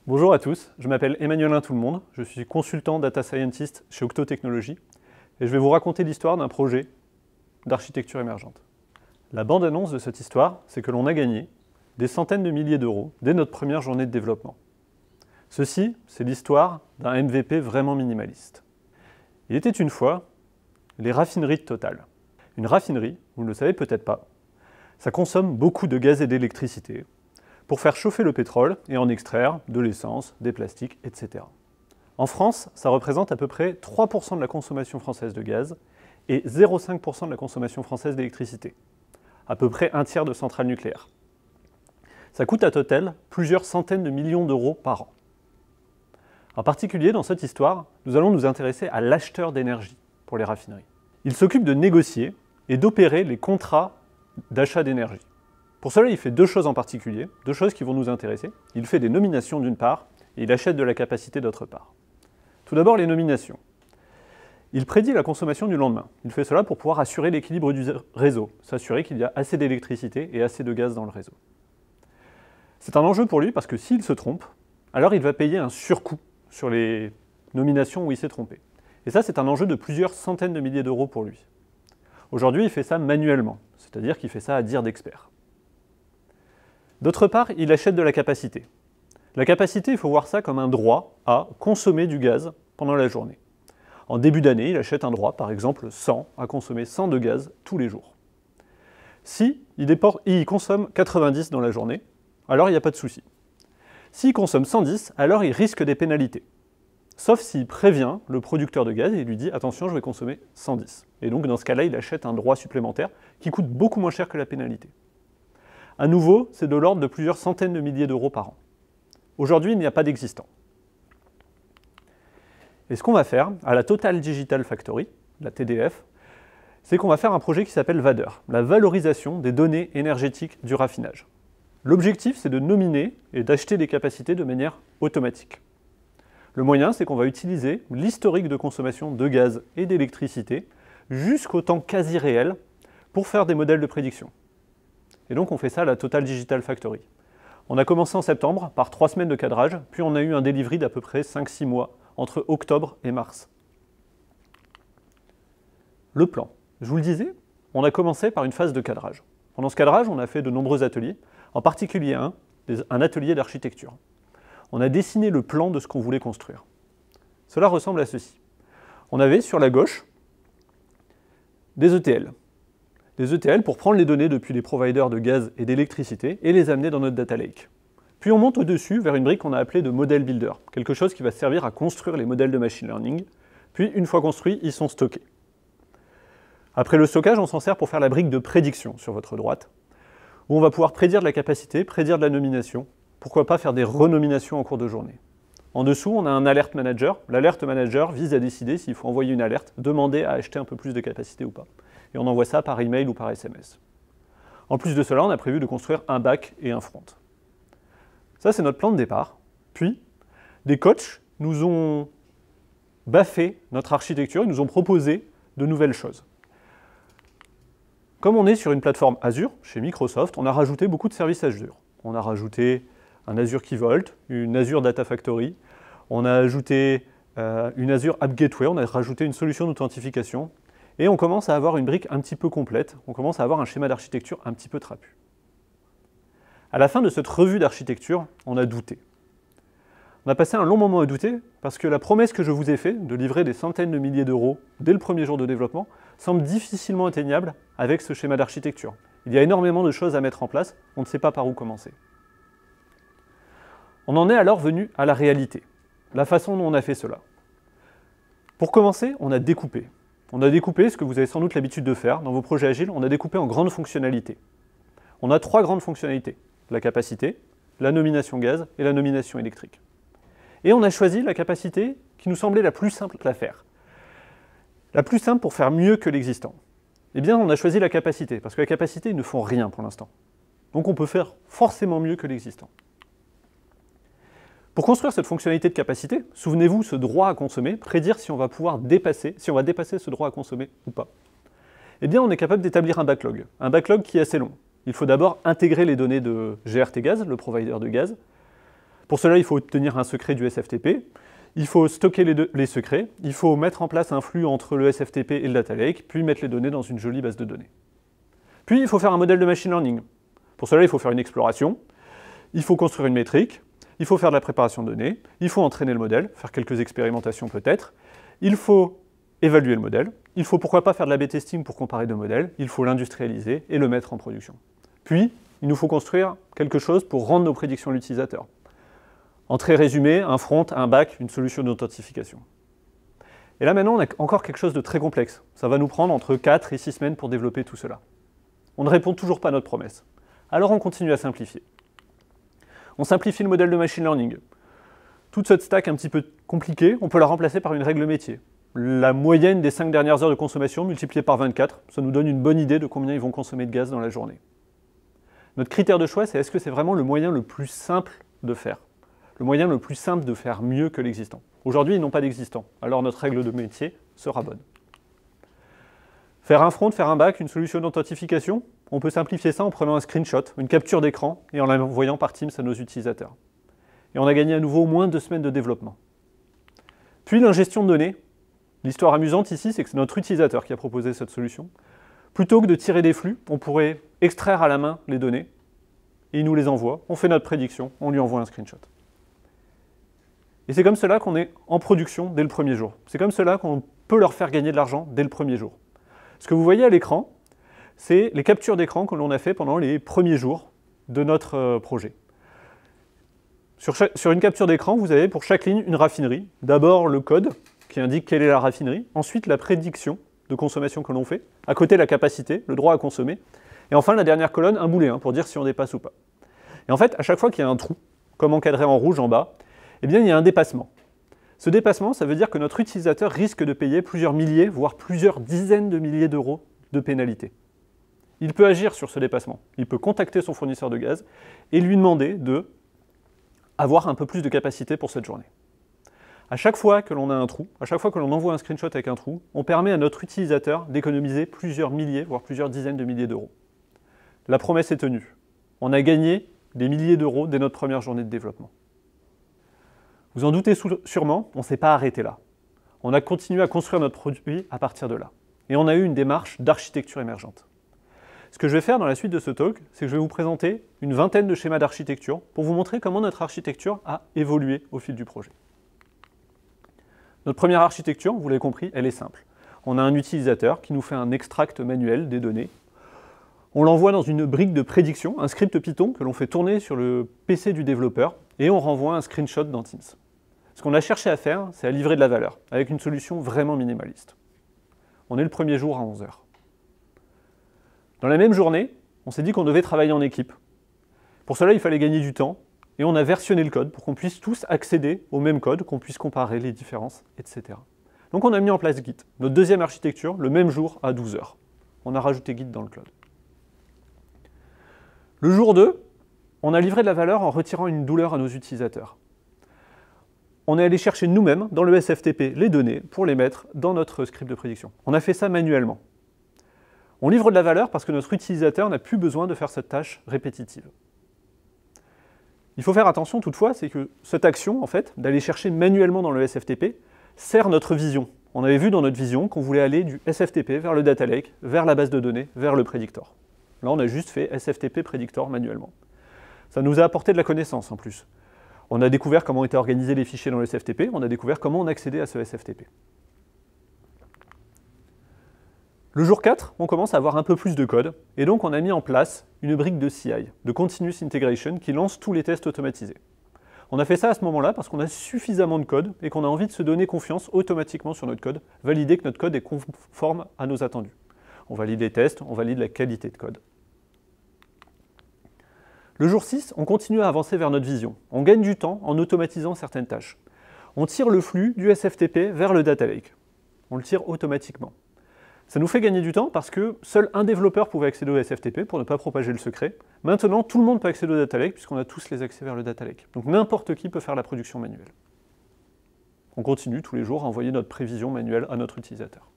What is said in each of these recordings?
Bonjour à tous, je m'appelle Emmanuelin Tout-le-Monde, je suis consultant Data Scientist chez Octo Technologies et je vais vous raconter l'histoire d'un projet d'architecture émergente. La bande-annonce de cette histoire, c'est que l'on a gagné des centaines de milliers d'euros dès notre première journée de développement. Ceci, c'est l'histoire d'un MVP vraiment minimaliste. Il était une fois les raffineries de Total. Une raffinerie, vous ne le savez peut-être pas, ça consomme beaucoup de gaz et d'électricité pour faire chauffer le pétrole et en extraire de l'essence, des plastiques, etc. En France, ça représente à peu près 3% de la consommation française de gaz et 0,5% de la consommation française d'électricité. À peu près un tiers de centrales nucléaires. Ça coûte à Total plusieurs centaines de millions d'euros par an. En particulier, dans cette histoire, nous allons nous intéresser à l'acheteur d'énergie pour les raffineries. Il s'occupe de négocier et d'opérer les contrats d'achat d'énergie. Pour cela, il fait deux choses en particulier, deux choses qui vont nous intéresser. Il fait des nominations d'une part, et il achète de la capacité d'autre part. Tout d'abord, les nominations. Il prédit la consommation du lendemain. Il fait cela pour pouvoir assurer l'équilibre du réseau, s'assurer qu'il y a assez d'électricité et assez de gaz dans le réseau. C'est un enjeu pour lui parce que s'il se trompe, alors il va payer un surcoût sur les nominations où il s'est trompé. Et ça, c'est un enjeu de plusieurs centaines de milliers d'euros pour lui. Aujourd'hui, il fait ça manuellement, c'est-à-dire qu'il fait ça à dire d'expert. D'autre part, il achète de la capacité. La capacité, il faut voir ça comme un droit à consommer du gaz pendant la journée. En début d'année, il achète un droit, par exemple 100, à consommer 100 de gaz tous les jours. Si il consomme 90 dans la journée, alors il n'y a pas de souci. S'il consomme 110, alors il risque des pénalités. Sauf s'il prévient le producteur de gaz et lui dit « Attention, je vais consommer 110 ». Et donc, dans ce cas-là, il achète un droit supplémentaire qui coûte beaucoup moins cher que la pénalité. À nouveau, c'est de l'ordre de plusieurs centaines de milliers d'euros par an. Aujourd'hui, il n'y a pas d'existant. Et ce qu'on va faire à la Total Digital Factory, la TDF, c'est qu'on va faire un projet qui s'appelle VADER, la valorisation des données énergétiques du raffinage. L'objectif, c'est de nominer et d'acheter des capacités de manière automatique. Le moyen, c'est qu'on va utiliser l'historique de consommation de gaz et d'électricité jusqu'au temps quasi réel pour faire des modèles de prédiction. Et donc on fait ça à la Total Digital Factory. On a commencé en septembre par 3 semaines de cadrage, puis on a eu un delivery d'à peu près 5-6 mois entre octobre et mars. Le plan. Je vous le disais, on a commencé par une phase de cadrage. Pendant ce cadrage, on a fait de nombreux ateliers, en particulier un atelier d'architecture. On a dessiné le plan de ce qu'on voulait construire. Cela ressemble à ceci. On avait sur la gauche des ETL. Des ETL pour prendre les données depuis les providers de gaz et d'électricité et les amener dans notre data lake. Puis on monte au-dessus vers une brique qu'on a appelée de model builder, quelque chose qui va servir à construire les modèles de machine learning. Puis une fois construits, ils sont stockés. Après le stockage, on s'en sert pour faire la brique de prédiction sur votre droite, où on va pouvoir prédire de la capacité, prédire de la nomination, pourquoi pas faire des renominations en cours de journée. En dessous, on a un alert manager. L'alert manager vise à décider s'il faut envoyer une alerte, demander à acheter un peu plus de capacité ou pas. Et on envoie ça par email ou par SMS. En plus de cela, on a prévu de construire un back et un front. Ça, c'est notre plan de départ. Puis, des coachs nous ont baffé notre architecture, ils nous ont proposé de nouvelles choses. Comme on est sur une plateforme Azure, chez Microsoft, on a rajouté beaucoup de services Azure. On a rajouté un Azure Key Vault, une Azure Data Factory, on a ajouté une Azure App Gateway, on a rajouté une solution d'authentification, et on commence à avoir une brique un petit peu complète, on commence à avoir un schéma d'architecture un petit peu trapu. À la fin de cette revue d'architecture, on a douté. On a passé un long moment à douter, parce que la promesse que je vous ai faite de livrer des centaines de milliers d'euros dès le premier jour de développement semble difficilement atteignable avec ce schéma d'architecture. Il y a énormément de choses à mettre en place, on ne sait pas par où commencer. On en est alors venu à la réalité, la façon dont on a fait cela. Pour commencer, on a découpé. On a découpé ce que vous avez sans doute l'habitude de faire dans vos projets agiles, on a découpé en grandes fonctionnalités. On a 3 grandes fonctionnalités, la capacité, la nomination gaz et la nomination électrique. Et on a choisi la capacité qui nous semblait la plus simple à faire. La plus simple pour faire mieux que l'existant. Eh bien, on a choisi la capacité, parce que la capacité, ils ne font rien pour l'instant. Donc on peut faire forcément mieux que l'existant. Pour construire cette fonctionnalité de capacité, souvenez-vous, ce droit à consommer, prédire si on va pouvoir dépasser, si on va dépasser ce droit à consommer ou pas. Eh bien, on est capable d'établir un backlog qui est assez long. Il faut d'abord intégrer les données de GRT Gaz, le provider de gaz, Pour cela, il faut obtenir un secret du SFTP, il faut stocker les secrets, il faut mettre en place un flux entre le SFTP et le data lake, puis mettre les données dans une jolie base de données. Puis, il faut faire un modèle de machine learning. Pour cela, il faut faire une exploration, il faut construire une métrique, il faut faire de la préparation de données, il faut entraîner le modèle, faire quelques expérimentations peut-être, il faut évaluer le modèle, il faut pourquoi pas faire de l'A/B testing pour comparer deux modèles, il faut l'industrialiser et le mettre en production. Puis, il nous faut construire quelque chose pour rendre nos prédictions à l'utilisateur. En très résumé, un front, un back, une solution d'authentification. Et là maintenant, on a encore quelque chose de très complexe. Ça va nous prendre entre 4 et 6 semaines pour développer tout cela. On ne répond toujours pas à notre promesse. Alors on continue à simplifier. On simplifie le modèle de machine learning. Toute cette stack un petit peu compliquée, on peut la remplacer par une règle métier. La moyenne des 5 dernières heures de consommation multipliée par 24, ça nous donne une bonne idée de combien ils vont consommer de gaz dans la journée. Notre critère de choix, c'est est-ce que c'est vraiment le moyen le plus simple de faire? Le moyen le plus simple de faire mieux que l'existant. Aujourd'hui, ils n'ont pas d'existant, alors notre règle de métier sera bonne. Faire un front, faire un back, une solution d'authentification, on peut simplifier ça en prenant un screenshot, une capture d'écran, et en l'envoyant par Teams à nos utilisateurs. Et on a gagné à nouveau au moins 2 semaines de développement. Puis l'ingestion de données. L'histoire amusante ici, c'est que c'est notre utilisateur qui a proposé cette solution. Plutôt que de tirer des flux, on pourrait extraire à la main les données, et il nous les envoie, on fait notre prédiction, on lui envoie un screenshot. Et c'est comme cela qu'on est en production dès le premier jour. C'est comme cela qu'on peut leur faire gagner de l'argent dès le premier jour. Ce que vous voyez à l'écran, c'est les captures d'écran que l'on a fait pendant les premiers jours de notre projet. Sur une capture d'écran, vous avez pour chaque ligne une raffinerie. D'abord le code qui indique quelle est la raffinerie, ensuite la prédiction de consommation que l'on fait, à côté la capacité, le droit à consommer, et enfin la dernière colonne, un boulet, pour dire si on dépasse ou pas. Et en fait, à chaque fois qu'il y a un trou, comme encadré en rouge en bas, eh bien, il y a un dépassement. Ce dépassement, ça veut dire que notre utilisateur risque de payer plusieurs milliers, voire plusieurs dizaines de milliers d'euros de pénalité. Il peut agir sur ce dépassement. Il peut contacter son fournisseur de gaz et lui demander de avoir un peu plus de capacité pour cette journée. À chaque fois que l'on a un trou, à chaque fois que l'on envoie un screenshot avec un trou, on permet à notre utilisateur d'économiser plusieurs milliers, voire plusieurs dizaines de milliers d'euros. La promesse est tenue. On a gagné des milliers d'euros dès notre première journée de développement. Vous en doutez sûrement, on ne s'est pas arrêté là. On a continué à construire notre produit à partir de là. Et on a eu une démarche d'architecture émergente. Ce que je vais faire dans la suite de ce talk, c'est que je vais vous présenter une vingtaine de schémas d'architecture pour vous montrer comment notre architecture a évolué au fil du projet. Notre première architecture, vous l'avez compris, elle est simple. On a un utilisateur qui nous fait un extract manuel des données. On l'envoie dans une brique de prédiction, un script Python que l'on fait tourner sur le PC du développeur, et on renvoie un screenshot dans Teams. Ce qu'on a cherché à faire, c'est à livrer de la valeur, avec une solution vraiment minimaliste. On est le premier jour à 11 h. Dans la même journée, on s'est dit qu'on devait travailler en équipe. Pour cela, il fallait gagner du temps, et on a versionné le code pour qu'on puisse tous accéder au même code, qu'on puisse comparer les différences, etc. Donc on a mis en place Git, notre deuxième architecture, le même jour à 12 h. On a rajouté Git dans le cloud. Le jour 2, on a livré de la valeur en retirant une douleur à nos utilisateurs. On est allé chercher nous-mêmes, dans le SFTP, les données pour les mettre dans notre script de prédiction. On a fait ça manuellement. On livre de la valeur parce que notre utilisateur n'a plus besoin de faire cette tâche répétitive. Il faut faire attention toutefois, c'est que cette action, en fait, d'aller chercher manuellement dans le SFTP, sert notre vision. On avait vu dans notre vision qu'on voulait aller du SFTP vers le data lake, vers la base de données, vers le predictor. Là, on a juste fait SFTP predictor manuellement. Ça nous a apporté de la connaissance en plus. On a découvert comment étaient organisés les fichiers dans le SFTP, on a découvert comment on accédait à ce SFTP. Le jour 4, on commence à avoir un peu plus de code, et donc on a mis en place une brique de CI, de Continuous Integration, qui lance tous les tests automatisés. On a fait ça à ce moment-là parce qu'on a suffisamment de code et qu'on a envie de se donner confiance automatiquement sur notre code, valider que notre code est conforme à nos attendus. On valide les tests, on valide la qualité de code. Le jour 6, on continue à avancer vers notre vision. On gagne du temps en automatisant certaines tâches. On tire le flux du SFTP vers le data lake. On le tire automatiquement. Ça nous fait gagner du temps parce que seul un développeur pouvait accéder au SFTP pour ne pas propager le secret. Maintenant, tout le monde peut accéder au data lake puisqu'on a tous les accès vers le data lake. Donc n'importe qui peut faire la production manuelle. On continue tous les jours à envoyer notre prévision manuelle à notre utilisateur.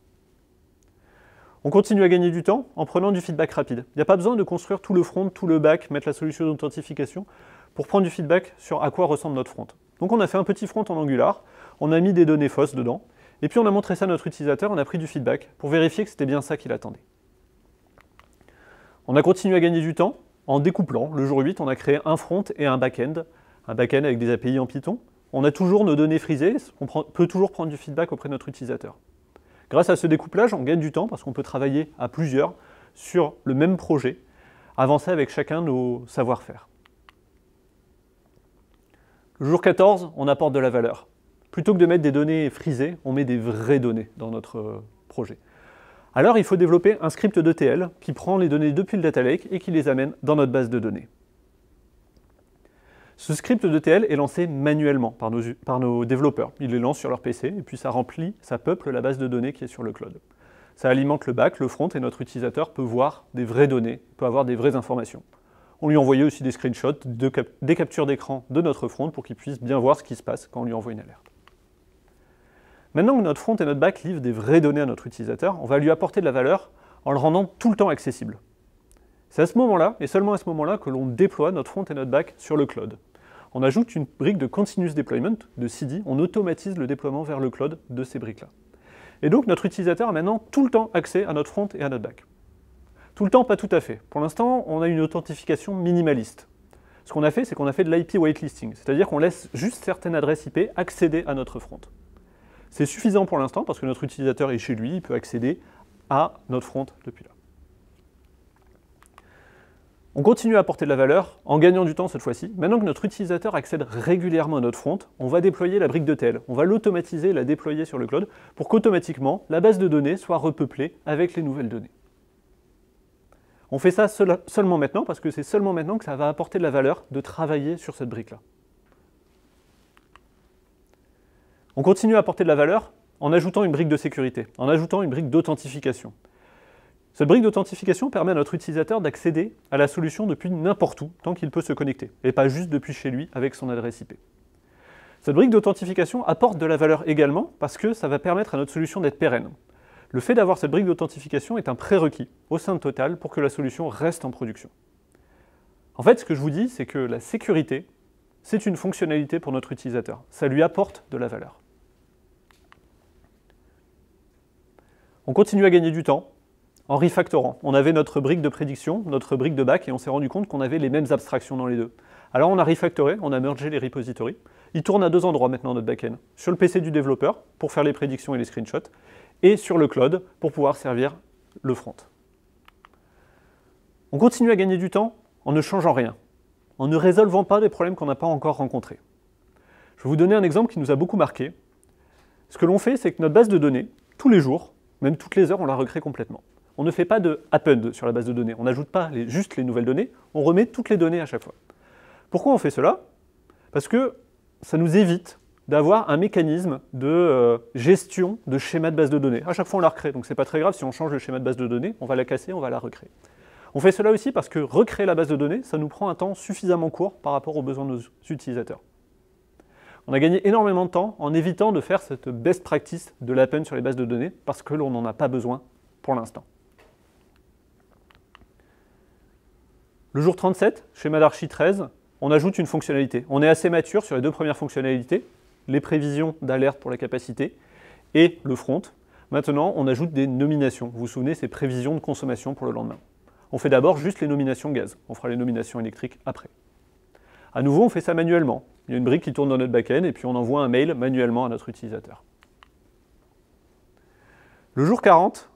On continue à gagner du temps en prenant du feedback rapide. Il n'y a pas besoin de construire tout le front, tout le back, mettre la solution d'authentification pour prendre du feedback sur à quoi ressemble notre front. Donc on a fait un petit front en Angular, on a mis des données fausses dedans, et puis on a montré ça à notre utilisateur, on a pris du feedback pour vérifier que c'était bien ça qu'il attendait. On a continué à gagner du temps en découplant. Le jour 8, on a créé un front et un back-end avec des API en Python. On a toujours nos données frisées, on peut toujours prendre du feedback auprès de notre utilisateur. Grâce à ce découplage, on gagne du temps parce qu'on peut travailler à plusieurs sur le même projet, avancer avec chacun nos savoir-faire. Le jour 14, on apporte de la valeur. Plutôt que de mettre des données frisées, on met des vraies données dans notre projet. Alors il faut développer un script d'ETL qui prend les données depuis le data lake et qui les amène dans notre base de données. Ce script d'ETL est lancé manuellement par nos développeurs. Ils les lancent sur leur PC et puis ça peuple la base de données qui est sur le cloud. Ça alimente le back, le front et notre utilisateur peut voir des vraies données, peut avoir des vraies informations. On lui envoyait aussi des screenshots, des captures d'écran de notre front pour qu'il puisse bien voir ce qui se passe quand on lui envoie une alerte. Maintenant que notre front et notre back livrent des vraies données à notre utilisateur, on va lui apporter de la valeur en le rendant tout le temps accessible. C'est à ce moment-là, et seulement à ce moment-là, que l'on déploie notre front et notre back sur le cloud. On ajoute une brique de Continuous Deployment, de CD, on automatise le déploiement vers le cloud de ces briques-là. Et donc notre utilisateur a maintenant tout le temps accès à notre front et à notre back. Tout le temps, pas tout à fait. Pour l'instant, on a une authentification minimaliste. Ce qu'on a fait, c'est qu'on a fait de l'IP whitelisting, c'est-à-dire qu'on laisse juste certaines adresses IP accéder à notre front. C'est suffisant pour l'instant parce que notre utilisateur est chez lui, il peut accéder à notre front depuis là. On continue à apporter de la valeur en gagnant du temps cette fois-ci. Maintenant que notre utilisateur accède régulièrement à notre front, on va déployer la brique d'ETL. On va l'automatiser et la déployer sur le cloud pour qu'automatiquement la base de données soit repeuplée avec les nouvelles données. On fait ça seulement maintenant parce que c'est seulement maintenant que ça va apporter de la valeur de travailler sur cette brique-là. On continue à apporter de la valeur en ajoutant une brique de sécurité, en ajoutant une brique d'authentification. Cette brique d'authentification permet à notre utilisateur d'accéder à la solution depuis n'importe où, tant qu'il peut se connecter, et pas juste depuis chez lui avec son adresse IP. Cette brique d'authentification apporte de la valeur également parce que ça va permettre à notre solution d'être pérenne. Le fait d'avoir cette brique d'authentification est un prérequis au sein de Total pour que la solution reste en production. En fait, ce que je vous dis, c'est que la sécurité, c'est une fonctionnalité pour notre utilisateur. Ça lui apporte de la valeur. On continue à gagner du temps en refactorant. On avait notre brique de prédiction, notre brique de back, et on s'est rendu compte qu'on avait les mêmes abstractions dans les deux. Alors on a refactoré, on a mergé les repositories. Il tourne à deux endroits maintenant notre backend. Sur le PC du développeur, pour faire les prédictions et les screenshots, et sur le cloud, pour pouvoir servir le front. On continue à gagner du temps en ne changeant rien, en ne résolvant pas des problèmes qu'on n'a pas encore rencontrés. Je vais vous donner un exemple qui nous a beaucoup marqué. Ce que l'on fait, c'est que notre base de données, tous les jours, même toutes les heures, on la recrée complètement. On ne fait pas de append sur la base de données, on n'ajoute pas juste les nouvelles données, on remet toutes les données à chaque fois. Pourquoi on fait cela? Parce que ça nous évite d'avoir un mécanisme de gestion de schéma de base de données. À chaque fois on la recrée, donc c'est pas très grave si on change le schéma de base de données, on va la casser, on va la recréer. On fait cela aussi parce que recréer la base de données, ça nous prend un temps suffisamment court par rapport aux besoins de nos utilisateurs. On a gagné énormément de temps en évitant de faire cette best practice de l'append sur les bases de données parce que l'on n'en a pas besoin pour l'instant. Le jour 37, schéma d'archi 13, on ajoute une fonctionnalité. On est assez mature sur les deux premières fonctionnalités, les prévisions d'alerte pour la capacité et le front. Maintenant, on ajoute des nominations. Vous vous souvenez, ces prévisions de consommation pour le lendemain. On fait d'abord juste les nominations gaz. On fera les nominations électriques après. À nouveau, on fait ça manuellement. Il y a une brique qui tourne dans notre back-end et puis on envoie un mail manuellement à notre utilisateur. Le jour 40,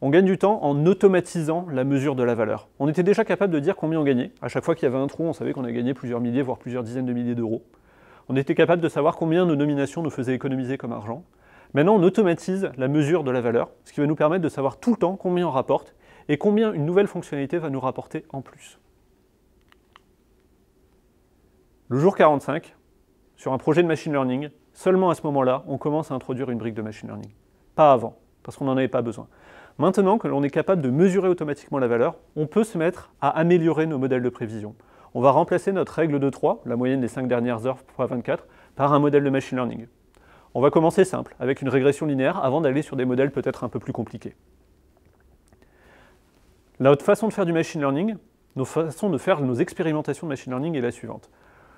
on gagne du temps en automatisant la mesure de la valeur. On était déjà capable de dire combien on gagnait. À chaque fois qu'il y avait un trou, on savait qu'on a gagné plusieurs milliers, voire plusieurs dizaines de milliers d'euros. On était capable de savoir combien nos nominations nous faisaient économiser comme argent. Maintenant, on automatise la mesure de la valeur, ce qui va nous permettre de savoir tout le temps combien on rapporte et combien une nouvelle fonctionnalité va nous rapporter en plus. Le jour 45, sur un projet de machine learning, seulement à ce moment-là, on commence à introduire une brique de machine learning. Pas avant, parce qu'on n'en avait pas besoin. Maintenant que l'on est capable de mesurer automatiquement la valeur, on peut se mettre à améliorer nos modèles de prévision. On va remplacer notre règle de 3, la moyenne des 5 dernières heures x 24, par un modèle de machine learning. On va commencer simple, avec une régression linéaire, avant d'aller sur des modèles peut-être un peu plus compliqués. Notre façon de faire du machine learning, nos façons de faire nos expérimentations de machine learning est la suivante.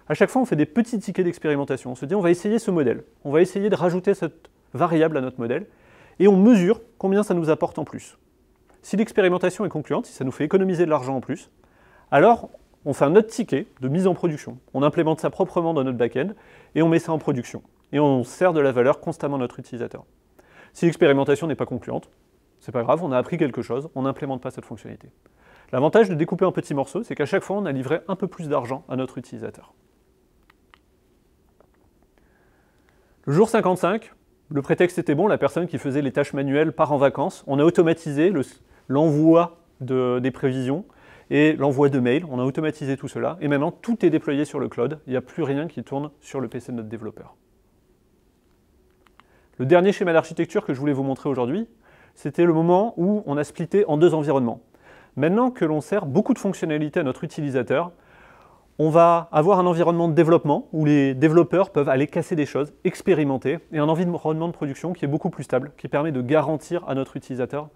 À chaque fois, on fait des petits tickets d'expérimentation. On se dit, on va essayer ce modèle, on va essayer de rajouter cette variable à notre modèle, et on mesure combien ça nous apporte en plus. Si l'expérimentation est concluante, si ça nous fait économiser de l'argent en plus, alors on fait un autre ticket de mise en production. On implémente ça proprement dans notre back-end, et on met ça en production. Et on sert de la valeur constamment à notre utilisateur. Si l'expérimentation n'est pas concluante, c'est pas grave, on a appris quelque chose, on n'implémente pas cette fonctionnalité. L'avantage de découper en petits morceaux, c'est qu'à chaque fois, on a livré un peu plus d'argent à notre utilisateur. Le jour 55, le prétexte était bon, la personne qui faisait les tâches manuelles part en vacances. On a automatisé l'envoi des prévisions et l'envoi de mails. On a automatisé tout cela. Et maintenant, tout est déployé sur le cloud. Il n'y a plus rien qui tourne sur le PC de notre développeur. Le dernier schéma d'architecture que je voulais vous montrer aujourd'hui, c'était le moment où on a splitté en deux environnements. Maintenant que l'on sert beaucoup de fonctionnalités à notre utilisateur, on va avoir un environnement de développement où les développeurs peuvent aller casser des choses, expérimenter, et un environnement de production qui est beaucoup plus stable, qui permet de garantir à notre utilisateur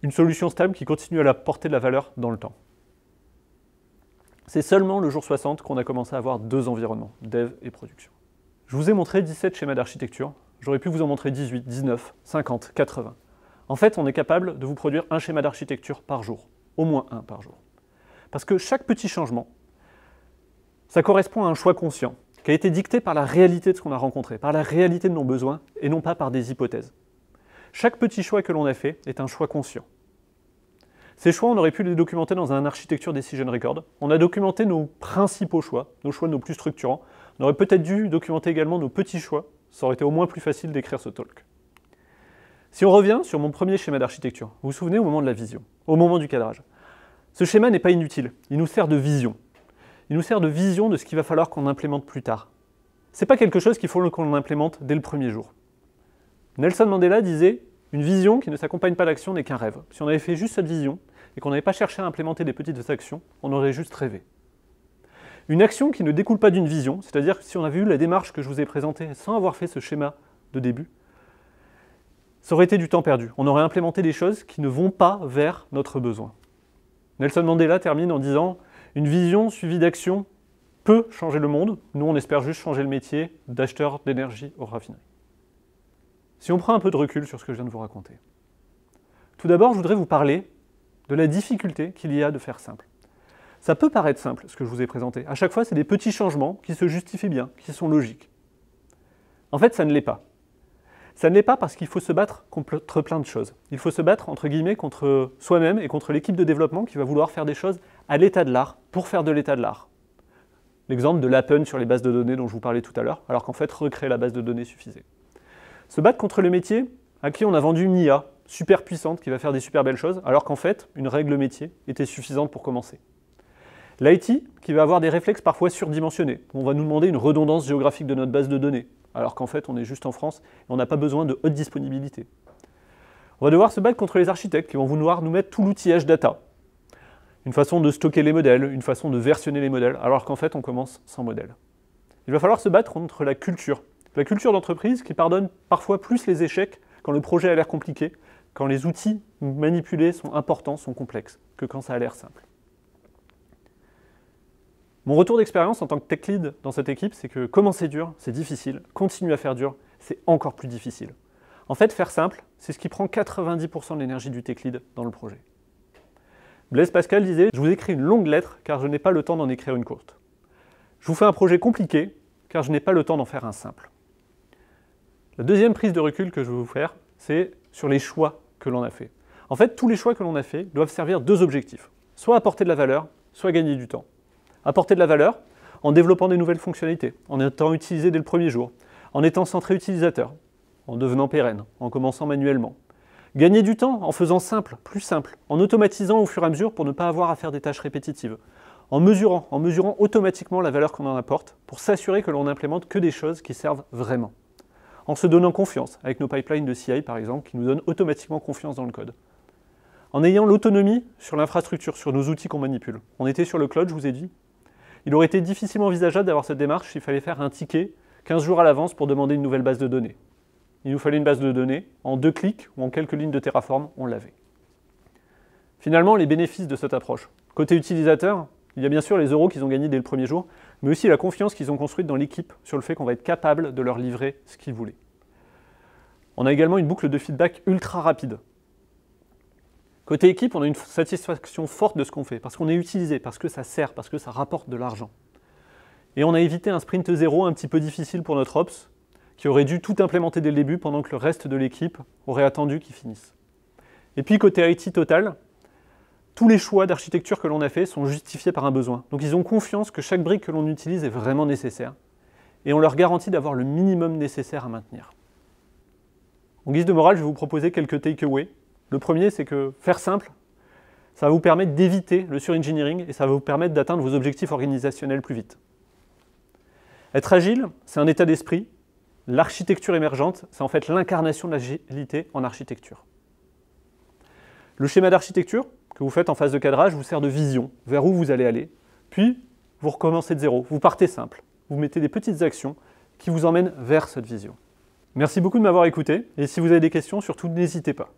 une solution stable qui continue à apporter de la valeur dans le temps. C'est seulement le jour 60 qu'on a commencé à avoir deux environnements, dev et production. Je vous ai montré 17 schémas d'architecture, j'aurais pu vous en montrer 18, 19, 50, 80. En fait, on est capable de vous produire un schéma d'architecture par jour, au moins un par jour. Parce que chaque petit changement, ça correspond à un choix conscient, qui a été dicté par la réalité de ce qu'on a rencontré, par la réalité de nos besoins, et non pas par des hypothèses. Chaque petit choix que l'on a fait est un choix conscient. Ces choix, on aurait pu les documenter dans un Architecture Decision Record. On a documenté nos principaux choix, nos plus structurants. On aurait peut-être dû documenter également nos petits choix. Ça aurait été au moins plus facile d'écrire ce talk. Si on revient sur mon premier schéma d'architecture, vous vous souvenez au moment de la vision, au moment du cadrage. Ce schéma n'est pas inutile, il nous sert de vision. Il nous sert de vision de ce qu'il va falloir qu'on implémente plus tard. Ce n'est pas quelque chose qu'il faut qu'on implémente dès le premier jour. Nelson Mandela disait « Une vision qui ne s'accompagne pas d'action n'est qu'un rêve ». Si on avait fait juste cette vision et qu'on n'avait pas cherché à implémenter des petites actions, on aurait juste rêvé. Une action qui ne découle pas d'une vision, c'est-à-dire que si on avait eu la démarche que je vous ai présentée sans avoir fait ce schéma de début, ça aurait été du temps perdu. On aurait implémenté des choses qui ne vont pas vers notre besoin. Nelson Mandela termine en disant « Une vision suivie d'action peut changer le monde. Nous, on espère juste changer le métier d'acheteur d'énergie aux raffineries. » Si on prend un peu de recul sur ce que je viens de vous raconter. Tout d'abord, je voudrais vous parler de la difficulté qu'il y a de faire simple. Ça peut paraître simple, ce que je vous ai présenté. À chaque fois, c'est des petits changements qui se justifient bien, qui sont logiques. En fait, ça ne l'est pas. Ça ne l'est pas parce qu'il faut se battre contre plein de choses. Il faut se battre, entre guillemets, contre soi-même et contre l'équipe de développement qui va vouloir faire des choses à l'état de l'art, pour faire de l'état de l'art. L'exemple de l'Appen sur les bases de données dont je vous parlais tout à l'heure, alors qu'en fait, recréer la base de données suffisait. Se battre contre le métier à qui on a vendu une IA super puissante qui va faire des super belles choses, alors qu'en fait, une règle métier était suffisante pour commencer. L'IT qui va avoir des réflexes parfois surdimensionnés. On va nous demander une redondance géographique de notre base de données, alors qu'en fait, on est juste en France et on n'a pas besoin de haute disponibilité. On va devoir se battre contre les architectes qui vont vouloir nous mettre tout l'outillage data. Une façon de stocker les modèles, une façon de versionner les modèles, alors qu'en fait, on commence sans modèle. Il va falloir se battre contre la culture d'entreprise qui pardonne parfois plus les échecs quand le projet a l'air compliqué, quand les outils manipulés sont importants, sont complexes, que quand ça a l'air simple. Mon retour d'expérience en tant que tech lead dans cette équipe, c'est que commencer dur, c'est difficile, continuer à faire dur, c'est encore plus difficile. En fait, faire simple, c'est ce qui prend 90% de l'énergie du tech lead dans le projet. Blaise Pascal disait « Je vous écris une longue lettre car je n'ai pas le temps d'en écrire une courte. Je vous fais un projet compliqué car je n'ai pas le temps d'en faire un simple. » La deuxième prise de recul que je veux vous faire, c'est sur les choix que l'on a fait. En fait, tous les choix que l'on a fait doivent servir deux objectifs. Soit apporter de la valeur, soit gagner du temps. Apporter de la valeur en développant des nouvelles fonctionnalités, en étant utilisé dès le premier jour, en étant centré utilisateur, en devenant pérenne, en commençant manuellement. Gagner du temps en faisant simple, plus simple, en automatisant au fur et à mesure pour ne pas avoir à faire des tâches répétitives, en mesurant automatiquement la valeur qu'on en apporte pour s'assurer que l'on n'implémente que des choses qui servent vraiment. En se donnant confiance, avec nos pipelines de CI par exemple, qui nous donnent automatiquement confiance dans le code. En ayant l'autonomie sur l'infrastructure, sur nos outils qu'on manipule. On était sur le cloud, je vous ai dit. Il aurait été difficilement envisageable d'avoir cette démarche s'il fallait faire un ticket 15 jours à l'avance pour demander une nouvelle base de données. Il nous fallait une base de données, en 2 clics ou en quelques lignes de Terraform, on l'avait. Finalement, les bénéfices de cette approche. Côté utilisateur, Il y a bien sûr les euros qu'ils ont gagnés dès le premier jour, mais aussi la confiance qu'ils ont construite dans l'équipe sur le fait qu'on va être capable de leur livrer ce qu'ils voulaient. On a également une boucle de feedback ultra rapide. Côté équipe, on a une satisfaction forte de ce qu'on fait, parce qu'on est utilisé, parce que ça sert, parce que ça rapporte de l'argent. Et on a évité un sprint zéro un petit peu difficile pour notre Ops, qui aurait dû tout implémenter dès le début pendant que le reste de l'équipe aurait attendu qu'ils finissent. Et puis côté IT total, tous les choix d'architecture que l'on a fait sont justifiés par un besoin. Donc ils ont confiance que chaque brique que l'on utilise est vraiment nécessaire. Et on leur garantit d'avoir le minimum nécessaire à maintenir. En guise de morale, je vais vous proposer quelques takeaways. Le premier, c'est que faire simple, ça va vous permettre d'éviter le surengineering et ça va vous permettre d'atteindre vos objectifs organisationnels plus vite. Être agile, c'est un état d'esprit. L'architecture émergente, c'est en fait l'incarnation de l'agilité en architecture. Le schéma d'architecture que vous faites en phase de cadrage vous sert de vision vers où vous allez aller. Puis, vous recommencez de zéro, vous partez simple. Vous mettez des petites actions qui vous emmènent vers cette vision. Merci beaucoup de m'avoir écouté et si vous avez des questions, surtout n'hésitez pas.